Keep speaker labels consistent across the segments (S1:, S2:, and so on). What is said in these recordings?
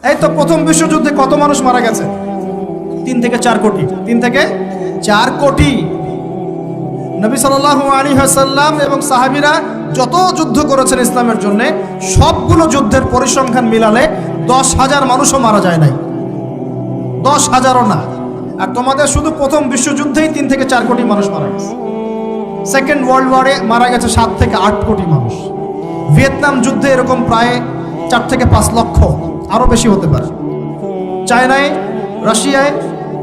S1: এই তো প্রথম বিশ্বযুদ্ধে কত মানুষ মারা গেছে? 3 থেকে 4 কোটি। 3 থেকে 4 কোটি। নবী সাল্লাল্লাহু আলাইহি ওয়াসাল্লাম এবং সাহাবীরা যত যুদ্ধ করেছেন ইসলামের জন্য, সবগুলো যুদ্ধের পরিসংখ্যান মিলালে 10,000 মানুষও মারা যায় নাই। 10,000ও না। আর তোমাদের শুধু প্রথম বিশ্বযুদ্ধেই 3 থেকে 4 কোটি মানুষ মারা গেছে। সেকেন্ড ওয়ার্ল্ড ওয়ারে মারা গেছে 7 থেকে 8 কোটি মানুষ। ভিয়েতনাম যুদ্ধে এরকম প্রায় 4 থেকে 5 লক্ষ, আরও বেশি হতে পারে। চায়নায়, রাশিয়ায়,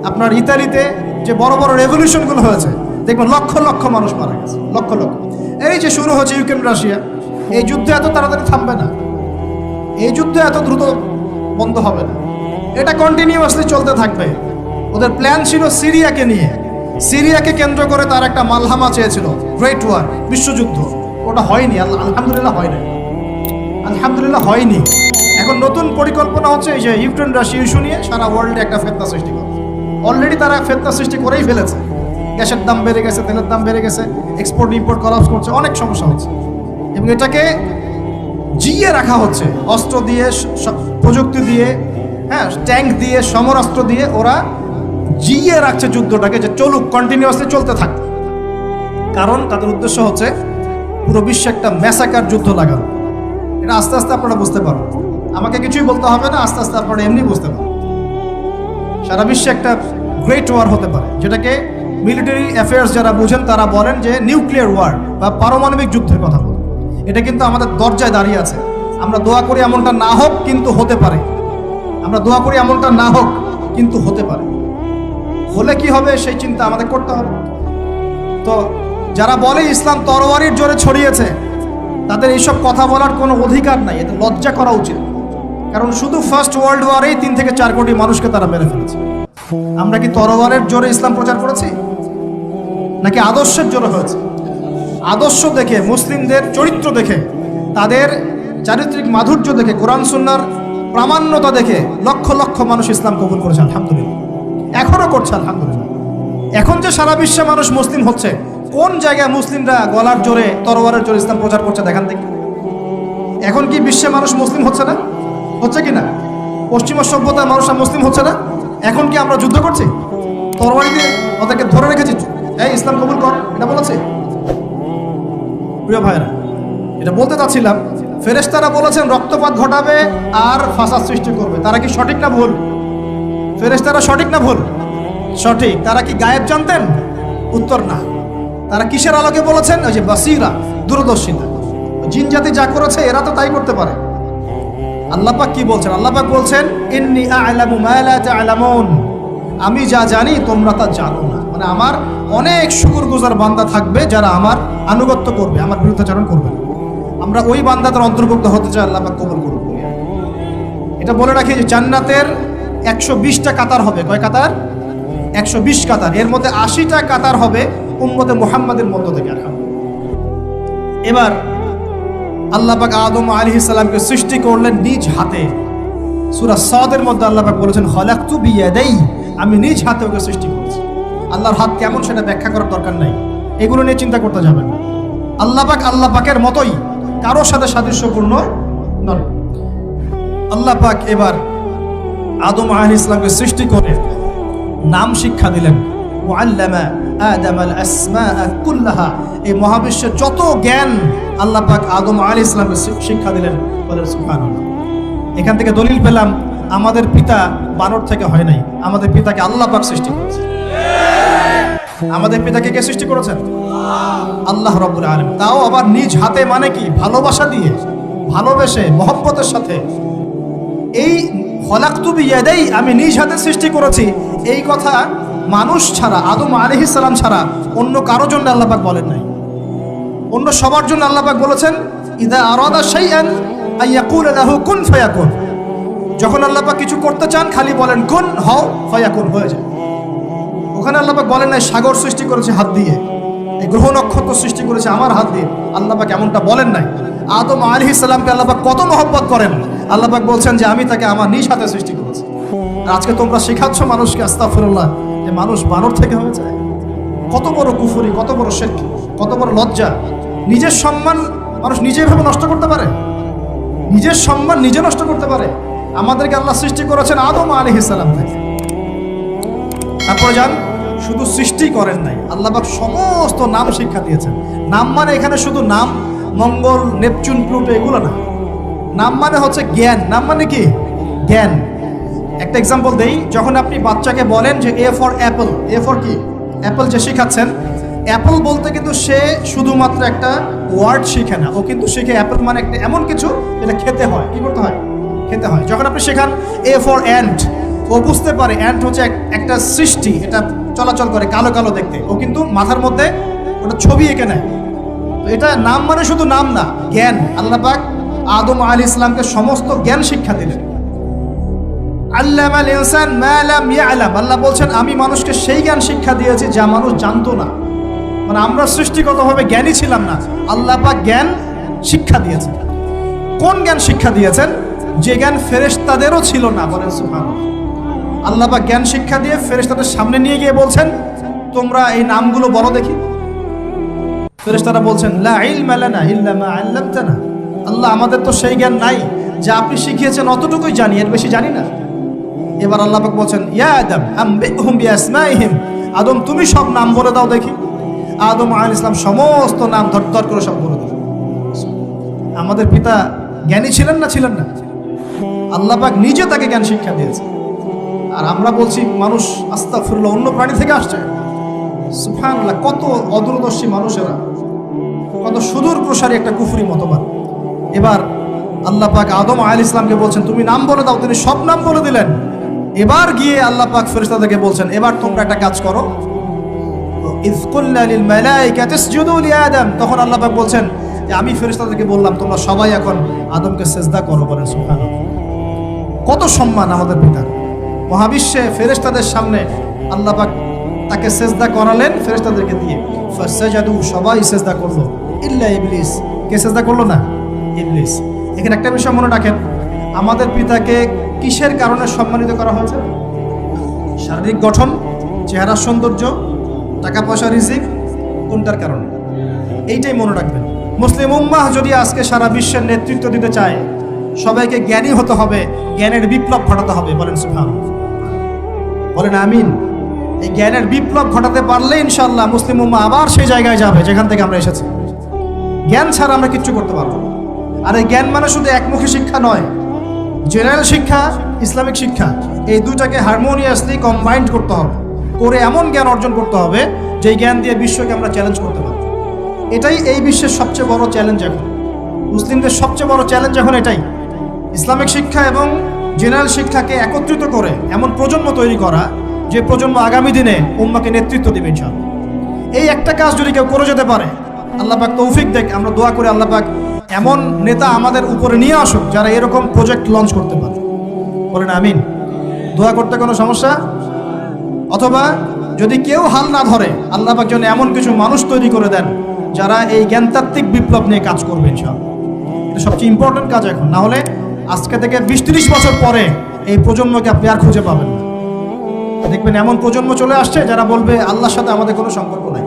S1: আপনার ইতালিতে যে বড় বড় রেভলিউশনগুলো হয়েছে, দেখবেন লক্ষ লক্ষ মানুষ মারা গেছে, লক্ষ লক্ষ। এই যে শুরু হচ্ছে ইউক্রেন রাশিয়া, এই যুদ্ধ এত তাড়াতাড়ি থামবে না, এই যুদ্ধ এত দ্রুত বন্ধ হবে না, এটা কন্টিনিউয়াসলি চলতে থাকবে। ওদের প্ল্যান ছিল সিরিয়াকে নিয়ে, সিরিয়াকে কেন্দ্র করে তার একটা মালহামা চেয়েছিল, গ্রেট ওয়ার, বিশ্বযুদ্ধ। ওটা হয়নি, আলহামদুলিল্লাহ হয় নাই, আলহামদুলিল্লাহ হয়নি। এখন নতুন পরিকল্পনা হচ্ছে এই যে ইউক্রেন রাশিয়া ইস্যু নিয়ে সারা ওয়ার্ল্ডে একটা ফেতনা সৃষ্টি করে। অলরেডি তারা ফেতনা সৃষ্টি করেই ফেলেছে। গ্যাসের দাম বেড়ে গেছে, তেলের দাম বেড়ে গেছে, এক্সপোর্ট ইম্পোর্ট কলাপস করছে, অনেক সমস্যা হচ্ছে। এবং এটাকে জিয়ে রাখা হচ্ছে অস্ত্র দিয়ে, প্রযুক্তি দিয়ে, হ্যাঁ, ট্যাঙ্ক দিয়ে, সমরাস্ত্র দিয়ে ওরা জিয়ে রাখছে যুদ্ধটাকে, যে চলুক, কন্টিনিউয়াসলি চলতে থাক। কারণ তাদের উদ্দেশ্য হচ্ছে পুরো বিশ্বে একটা ম্যাসাকার যুদ্ধ লাগানো। এটা আস্তে আস্তে আপনারা বুঝতে পারবেন, আমাকে কিছুই বলতে হবে না, আস্তে আস্তে আপনারা এমনি বুঝতে পারবেন। সারা বিশ্বে একটা গ্রেট ওয়ার হতে পারে, যেটাকে মিলিটারি অ্যাফেয়ার্স যারা বুঝেন তারা বলেন যে নিউক্লিয়ার ওয়ার বা পারমাণবিক যুদ্ধের কথা বলেন। এটা কিন্তু আমাদের দরজায় দাঁড়িয়ে আছে। আমরা দোয়া করি এমনটা না হোক, কিন্তু হতে পারে। আমরা দোয়া করি এমনটা না হোক, কিন্তু হতে পারে। হলে কি হবে সেই চিন্তা আমাদের করতে হবে। তো যারা বলে ইসলাম তরবারির জোরে ছড়িয়েছে, তাদের এইসব কথা বলার কোনো অধিকার নাই, এতে লজ্জা করা উচিত। কারণ শুধু ফার্স্ট ওয়ার্ল্ড ওয়ারেই 3 থেকে 4 কোটি মানুষকে তারা মেরে ফেলেছে। আমরা কি তরবারের জোরে ইসলাম প্রচার করেছি, নাকি আদর্শের জোরে হয়েছে? আদর্শ দেখে, মুসলিমদের চরিত্র দেখে, তাদের চারিত্রিক মাধুর্য দেখে, কোরআন সুন্নাহর প্রামাণ্যতা দেখে লক্ষ লক্ষ মানুষ ইসলাম কবুল করেছে, আলহামদুলিল্লাহ। এখনও করছে, আলহামদুলিল্লাহ। এখন যে সারা বিশ্বে মানুষ মুসলিম হচ্ছে, কোন জায়গায় মুসলিমরা গলার জোরে, তরবারের জোরে ইসলাম প্রচার করছে দেখান দেখি। এখন কি বিশ্বে মানুষ মুসলিম হচ্ছে না? হচ্ছে কি না? পশ্চিমা সভ্যতার মানুষরা মুসলিম হচ্ছে না? এখন কি আমরা যুদ্ধ করছি? তরবারি দিয়ে ওদেরকে ধরে রেখেছি, এই ইসলাম কবুল কর, এটা বলেছে? প্রিয় ভাইরা, এটা বলতে চাচ্ছিলাম, ফেরেশতারা বলেছেন রক্তপাত ঘটাবে আর ফাসাদ সৃষ্টি করবে। তারা কি সঠিক না ভুল? ফেরেশতারা সঠিক না ভুল? সঠিক। তারা কি গায়েব জানতেন? উত্তর না। তারা কিসের আলোকে বলেছেন? ওই যে বাসিরা, দূরদর্শিতা। জিন জাতি যা করেছে এরা তো তাই করতে পারে। আল্লাহ পাক কি বলছেন? আল্লাহ পাক বলছেন ইন্নী আ'লামু মা লা তা'লামুন, আমি যা জানি তোমরা তা জানো না। মানে আমার অনেক শুকরগুজার বান্দা থাকবে যারা আমার আনুগত্য করবে, আমার বিরুদ্ধাচরণ করবে না। আমরা ওই বান্দাদের অন্তর্ভুক্ত হতে চাই, আল্লাহ পাক কবুল করুন। এটা বলে রাখি যে জান্নাতের 120টা কাতার হবে। কয় কাতার? 120 কাতার। এর মধ্যে 80টা কাতার হবে উম্মতে মুহাম্মাদের মধ্য থেকে। এবার আল্লাহ পাক আদম আলাইহিস সালামকে সৃষ্টি করলেন নিজ হাতে। সূরা সাদের মধ্যে আল্লাহ পাক বলেছেন খলাকতু বিয়াদাই, আমি নিজ হাতে ওকে সৃষ্টি করেছি। আল্লাহর হাত কেমন সেটা ব্যাখ্যা করার দরকার নাই, এগুলো নিয়ে চিন্তা করতে যাবেন না। আল্লাহ পাকের মতোই, কারোর সাথে সাদৃশ্যপূর্ণ নন। আল্লাহ পাক এবার আদম আলাইহিস সালামকে সৃষ্টি করে নাম শিক্ষা দিলেন। ওয়াল্লামা আদামাল আসমাআ কুল্লাহা, এই মহাবিশ্বের যত জ্ঞান আল্লাহ পাক আদম আলাইহিস সালামকে শিক্ষা দিলেন। বলেন সুবহানাল্লাহ। এখান থেকে দলিল পেলাম আমাদের পিতা বানর থেকে হয় নাই, আমাদের পিতাকে আল্লাহ পাক সৃষ্টি করেছেন। আমাদের পিতাকে কে সৃষ্টি করেছেন? আল্লাহ রাব্বুল আলামিন। তাও আবার নিজ হাতে, মানে কি? ভালোবাসা দিয়ে, ভালোবেসে, মহব্বতের সাথে। এই খলাকতু বিয়াদাই, আমি নিজ হাতে সৃষ্টি করেছি, এই কথা মানুষ ছাড়া, আদম আলাইহিস সালাম ছাড়া অন্য কারোর জন্য আল্লাহ পাক বলেন নাই। অন্য সবার জন্য আল্লাহ পাক বলেছেন ইযা আরাদা শাইআন আইয়াকুল লাহু কুন ফায়াকুন। যখন আল্লাহ পাক কিছু করতে চান খালি বলেন কুন, হও, ফায়াকুন, হয়ে যায়। ওখানে আল্লাহ পাক বলেন না সাগর সৃষ্টি করেছে হাত দিয়ে, এই গ্রহ নক্ষত্র সৃষ্টি করেছে আমার হাত দিয়ে। আল্লাহ পাক এমনটা বলেন নাই। আদম আলাইহিস সালামকে আল্লাহ পাক কত মহব্বত করেন। আল্লাহ পাক বলছেন যে আমি তাকে আমার নিজ হাতে সৃষ্টি করেছি। আর আজকে তোমরা শেখাচ্ছ মানুষকে, আস্তাগফিরুল্লাহ, যে মানুষ বানর থেকে হয়ে যায়। কত বড় কুফরি, কত বড় শিরক, কত বড় লজ্জা। নিজের সম্মান মানুষ নিজে ভেবে নষ্ট করতে পারে, নিজের সম্মান নিজে নষ্ট করতে পারে। আমাদেরকে আল্লাহ সৃষ্টি করেছেন আদম আলাইহিস সালাম থেকে। তারপর যান, শুধু সৃষ্টি করেন নাই, আল্লাহ পাক সমস্ত নাম শিক্ষা দিয়েছেন। নাম মানে এখানে শুধু নাম, মঙ্গল, নেপচুন, প্লুটো এগুলো না। নাম মানে হচ্ছে জ্ঞান। নাম মানে কি? জ্ঞান। একটা এক্সাম্পল দেই, যখন আপনি বাচ্চাকে বলেন যে A for Apple, A for কি? অ্যাপল যে শেখাচ্ছেন, অ্যাপল বলতে কিন্তু সে শুধুমাত্র একটা ওয়ার্ড শিখে না, ও কিন্তু শিখে অ্যাপল মানে একটা এমন কিছু যেটা খেতে হয়। কি করতে হয়? খেতে হয়। যখন আপনি শেখান এ ফর অ্যান্ট, ও বুঝতে পারে অ্যান্ট হচ্ছে একটা সৃষ্টি, এটা চলাচল করে, কালো কালো দেখতে, ও কিন্তু মাথার মধ্যে ওটা ছবি এঁকে নেয়। তো এটা নাম মানে শুধু নাম না, জ্ঞান। আল্লাহ পাক আদম আলাইহিস সালামকে সমস্ত জ্ঞান শিক্ষা দিলেন। আল্লামাল ইনসান মা লাম ইয়ালাম, আল্লাহ বলছেন আমি মানুষকে সেই জ্ঞান শিক্ষা দিয়েছি যা মানুষ জানতো না। মানে আমরা সৃষ্টিগতভাবে জ্ঞানী ছিলাম না, আল্লাহ পাক জ্ঞান শিক্ষা দিয়েছেন। কোন জ্ঞান শিক্ষা দিয়েছেন? যে জ্ঞান ফেরেশতাদেরও ছিল না। বলেন সুবহানাল্লাহ। আল্লাহ পাক জ্ঞান শিক্ষা দিয়ে ফেরেশতাদের সামনে নিয়ে গিয়ে বলছেন তোমরা এই নামগুলো বলো দেখি। ফেরেশতারা বলছেন লা ইলমা লানা ইল্লা মা আল্লামতানা, আল্লাহ আমাদের তো সেই জ্ঞান নাই, যা আপনি শিখিয়েছেন অতটুকুই জানি, এর বেশি জানি না। এবার আল্লাহ পাক বলছেন ইয়া আদম আম্বিহুম বিআসমাইহিম, আদম তুমি সব নাম বলে দাও দেখি। আদম আলাইহিস সালাম সমস্ত নাম ধর করে সব বলে দিলেন। আমাদের পিতা জ্ঞানী ছিলেন না? ছিলেন না? আল্লাহ পাক নিজে তাকে জ্ঞান শিক্ষা দিয়েছে। আর আমরা বলছি মানুষ আস্তাগফিরুল্লাহ অন্য প্রাণী থেকে আসছে। সুবহানাল্লাহ, কত অদূরদর্শী মানুষেরা, কত সুদূর প্রসারী একটা কুফরি মতবাদ। এবার আল্লাহ পাক আদম আলাইহিস সালামকে বলছেন তুমি নাম বলে দাও, তিনি সব নাম বলে দিলেন। এবার গিয়ে আল্লাহ পাক ফেরেশতাদেরকে বলছেন এবার তোমরা একটা কাজ করো, ইয কুলনা লিল মালাইকাতি ইসজুদু লি আদম, তখন আল্লাহ পাক বলছেন যে আমি ফেরেশতাদেরকে বললাম তোমরা সবাই এখন আদমকে সিজদা করো। বলেন সুবহানাল্লাহ। কত সম্মান আমাদের পিতার। মহাবিশ্বে ফেরেশতাদের সামনে আল্লাহ পাক তাকে সিজদা করালেন ফেরেশতাদেরকে দিয়ে। ফাসাজাদু, সবাই সিজদা করলো, ইল্লা ইবলিস। কে সিজদা করলো না? ইবলিস। এখানে একটা বিষয় মনে রাখেন, আমাদের পিতাকে কিসের কারণে সম্মানিত করা হয়েছে? শারীরিক গঠন, চেহারার সৌন্দর্য, টাকা পয়সা, রিজিক, কোনটার কারণে? এইটাই মনে রাখবেন। মুসলিম উম্মাহ যদি আজকে সারা বিশ্বের নেতৃত্ব দিতে চায়, সবাইকে জ্ঞানী হতে হবে, জ্ঞানের বিপ্লব ঘটাতে হবে। বলেন সুবহানাল্লাহ। বলেন আমিন। এই জ্ঞানের বিপ্লব ঘটাতে পারলে ইনশাআল্লাহ মুসলিম উম্মাহ আবার সেই জায়গায় যাবে যেখান থেকে আমরা এসেছি। জ্ঞান ছাড়া আমরা কিচ্ছু করতে পারবো না। আর এই জ্ঞান মানে শুধু একমুখী শিক্ষা নয়, জেনারেল শিক্ষা, ইসলামিক শিক্ষা, এই দুটাকে হারমোনিয়াসলি কম্বাইন্ড করতে হবে, করে এমন জ্ঞান অর্জন করতে হবে যে জ্ঞান দিয়ে বিশ্বকে আমরা চ্যালেঞ্জ করতে পারবো। এটাই এই বিশ্বের সবচেয়ে বড় চ্যালেঞ্জ এখন, মুসলিমদের সবচেয়ে বড় চ্যালেঞ্জ এখন এটাই। ইসলামিক শিক্ষা এবং জেনারেল শিক্ষাকে একত্রিত করে এমন প্রজন্ম তৈরি করা যে প্রজন্ম আগামী দিনে উম্মাকে নেতৃত্ব দেবে ইনশাআল্লাহ। এই একটা কাজ যদি কেউ করে যেতে পারে, আল্লাহ পাক তৌফিক দেখ, আমরা দোয়া করে আল্লাহ পাক এমন নেতা আমাদের উপরে নিয়ে আসুক যারা এরকম প্রজেক্ট লঞ্চ করতে পারে। বলেন আমিন। দোয়া করতে কোনো সমস্যা? অথবা যদি কেউ হাল না ধরে, আল্লাহ পাক যেন এমন কিছু মানুষ তৈরি করে দেন যারা এই জ্ঞানতাত্ত্বিক বিপ্লব নিয়ে কাজ করবে ইনশাআল্লাহ। এটা সবচেয়ে ইম্পর্টেন্ট কাজ এখন, না হলে আজকে থেকে 20-30 বছর পরে এই প্রজন্মকে আপনি আর খুঁজে পাবেন না। দেখবেন এমন প্রজন্ম চলে আসছে যারা বলবে আল্লাহর সাথে আমাদের কোনো সম্পর্ক নাই,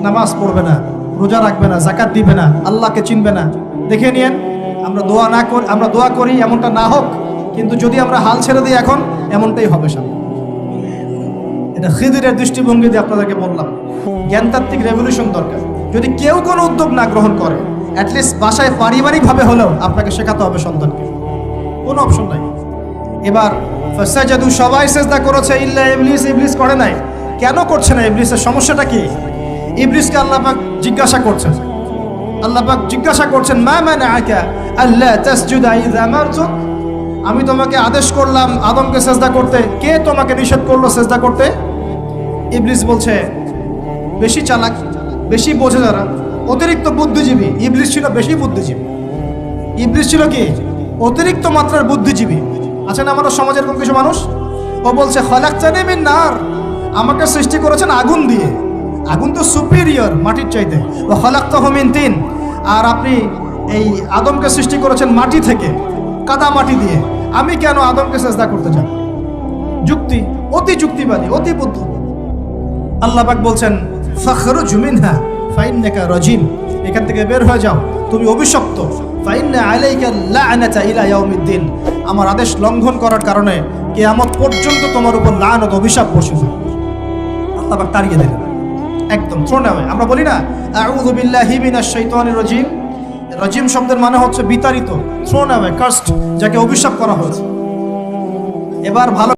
S1: নামাজ পড়বে না, রোজা রাখবে না, যাকাত দিবে না, আল্লাহকে চিনবে না। দেখে নিয়েন, আমরা দোয়া করি এমনটা না হোক, কিন্তু যদি আমরা হাল ছেড়ে দিই এখন, এমনটাই হবে সামনে। এটা খিদিরের দৃষ্টিভঙ্গি দিয়ে আপনাদেরকে বললাম, জ্ঞানতাত্ত্বিক রেভলিউশন দরকার। যদি কেউ কোনো উদ্যোগ না গ্রহণ করে, অ্যাটলিস্ট বাসায় পারিবারিকভাবে হলেও আপনাকে শেখাতে হবে সন্তানকে, কোনো অপশন নাই। এবার ফাসাজাদু, সবাই সিজদা করেছে, ইল্লা ইবলিস, ইবলিস করে নাই। কেন করছে না? ইবলিসের সমস্যাটা কি? ইবলিসকে আল্লাহ পাক জিজ্ঞাসা করছেন, আল্লাহ পাক জিজ্ঞাসা করছেন মা মানাআকা আল্লা তাসজুদা ইযা আমারতুক, আমি তোমাকে আদেশ করলাম আদমকে সিজদা করতে, কে তোমাকে নিষেধ করলো সিজদা করতে? ইবলিস বলছে বেশি চালাক, বেশি বোঝে যারা, অতিরিক্ত বুদ্ধিজীবী। ইবলিস ছিল বেশি বুদ্ধিজীবী। ইবলিস ছিল কি? অতিরিক্ত মাত্রার বুদ্ধিজীবী। আছে না আমাদের সমাজের এরকম কিছু মানুষ? ও বলছে খলাকতানি মিন নার, আমাকে সৃষ্টি করেছেন আগুন দিয়ে, আগুন তো সুপিরিয়র মাটির চাইতে। ও খলাকতাহু মিন তিন, আর আপনি এই আদমকে সৃষ্টি করেছেন মাটি থেকে, কাদা মাটি দিয়ে, আমি কেন আদমকে সিজদা করতে যাব? যুক্তি, অতি যুক্তিবাদী, অতি বুদ্ধি। আল্লাহ পাক বলছেন ফাখরুজ মিনহা ফাইন্নাকা রাজিম, এখান থেকে বের হয়ে যাও, তুমি অভিশপ্ত। ফাইন্না আলাইকা লা'নাতা ইলা ইয়াউমিদ্দিন, আমার আদেশ লঙ্ঘন করার কারণে কিয়ামত পর্যন্ত তোমার উপর লানত অভিশাপ বসবে। আল্লাহ পাক তাড়িয়ে দিলেন, একদম থ্রোন অ্যাওয়ে। আমরা বলি না আউযু বিল্লাহি মিনাশ শাইতানির রাজিম, রাজিম শব্দের মানে হচ্ছে বিতাড়িত, থ্রোন অ্যাওয়ে, কার্সড, যাকে অভিশাপ করা হয়েছে। এবার ভালো